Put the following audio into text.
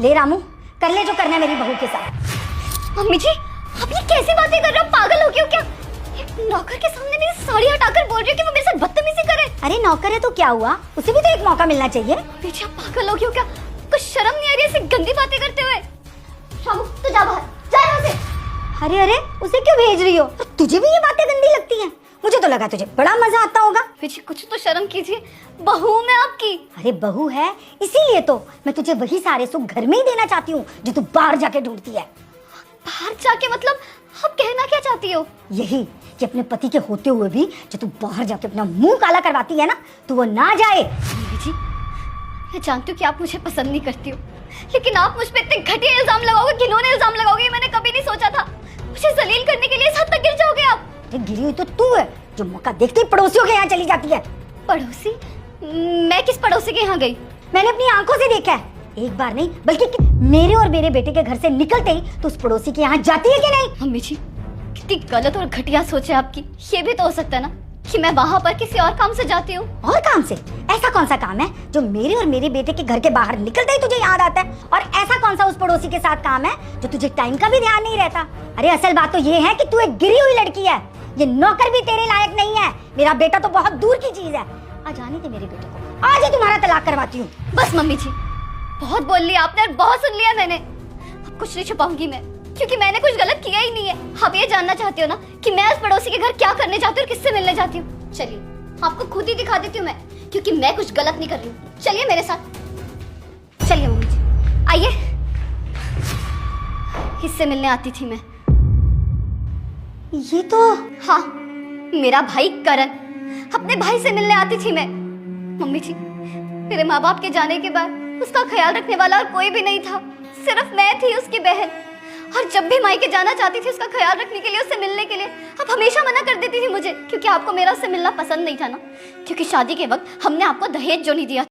ले रामू, कर ले जो करना है मेरी बहू के साथ। मम्मी जी, आप ये कैसी बातें कर रहे हो? पागल हो गए हो क्या? एक नौकर के सामने मेरी साड़ी हटाकर बोल रही हो कि वो मेरे साथ बदतमीजी करे। अरे नौकर है तो क्या हुआ, उसे भी तो एक मौका मिलना चाहिए। मम्मी जी, आप पागल हो गए हो क्या? कुछ शर्म नहीं आ रही ऐसी गंदी बातें करते हुए? शामू, तू जा बाहर, जा यहाँ से। अरे अरे, उसे क्यों भेज रही हो? तुझे भी ये बातें गंदी लगती हैं? मुझे तो लगा तुझे बड़ा मजा आता होगा। मम्मी जी, कुछ तो शर्म कीजिए, बहू मैं आपकी। अरे बहू है इसीलिए तो मैं तुझे वही सारे सुख घर में ही देना चाहती हूँ जो तू बाहर जाके ढूंढती है। बाहर जाके मतलब आप कहना क्या चाहती हो? यही कि अपने पति के होते हुए भी जो तू बाहर जाके अपना मुंह काला करवाती है ना, तो वो ना जाए। मम्मी जी, मैं जानती हूँ कि आप मुझे पसंद नहीं करती हो, लेकिन आप मुझ पे इतने घटिया इल्जाम लगाओगे, घिनौने इल्जाम लगाओगे, मैंने कभी नहीं सोचा था। मुझे जलील करने के लिए इस हद तक गिर जाओगे आप? अरे गिरी हुई तो तू है जो मौका देखते ही पड़ोसियों के यहाँ चली जाती है। पड़ोसी? मैं किस पड़ोसी के यहाँ गई? मैंने अपनी आंखों से देखा है, एक बार नहीं बल्कि मेरे और मेरे बेटे के घर से निकलते ही तो उस पड़ोसी के यहाँ जाती है कि नहीं? मम्मी जी, कितनी गलत और घटिया सोच है आपकी। ये भी तो हो सकता है ना कि मैं वहाँ पर किसी और काम से जाती हूँ। और काम से? ऐसा कौन सा काम है जो मेरे और मेरे बेटे के घर के बाहर निकलते ही तुझे याद आता है? और ऐसा कौन सा उस पड़ोसी के साथ काम है जो तुझे टाइम का भी ध्यान नहीं रहता? अरे असल बात तो ये है कि तू एक गिरी हुई लड़की है, ये नौकर भी तेरे लायक नहीं है। मेरा बेटा तो बहुत दूर की चीज है। आज आने दे मेरे बेटे को, आज ही तुम्हारा तलाक करवाती हूँ। बस मम्मी जी, बहुत बोल लिया आपने और बहुत सुन लिया मैंने। अब कुछ नहीं छुपाऊंगी मैं, क्योंकि मैंने कुछ गलत किया ही नहीं है। आप ये जानना चाहती हो ना कि मैं उस पड़ोसी के घर क्या करने जाती हूँ और किससे मिलने जाती हूँ? चलिए आपको खुद ही दिखा देती हूँ मैं, क्योंकि मैं कुछ गलत नहीं कर रही हूँ। चलिए मेरे साथ, चलिए मम्मी जी, आइए। किससे मिलने आती थी मैं? ये तो हाँ, मेरा भाई करण, अपने भाई से मिलने आती थी मैं। मम्मी जी, मेरे माँ बाप के जाने के बाद उसका ख्याल रखने वाला और कोई भी नहीं था, सिर्फ मैं थी उसकी बहन। और जब भी मायके जाना चाहती थी उसका ख्याल रखने के लिए, उससे मिलने के लिए, आप हमेशा मना कर देती थी मुझे, क्योंकि आपको मेरा उससे मिलना पसंद नहीं था ना। क्योंकि शादी के वक्त हमने आपको दहेज जो नहीं दिया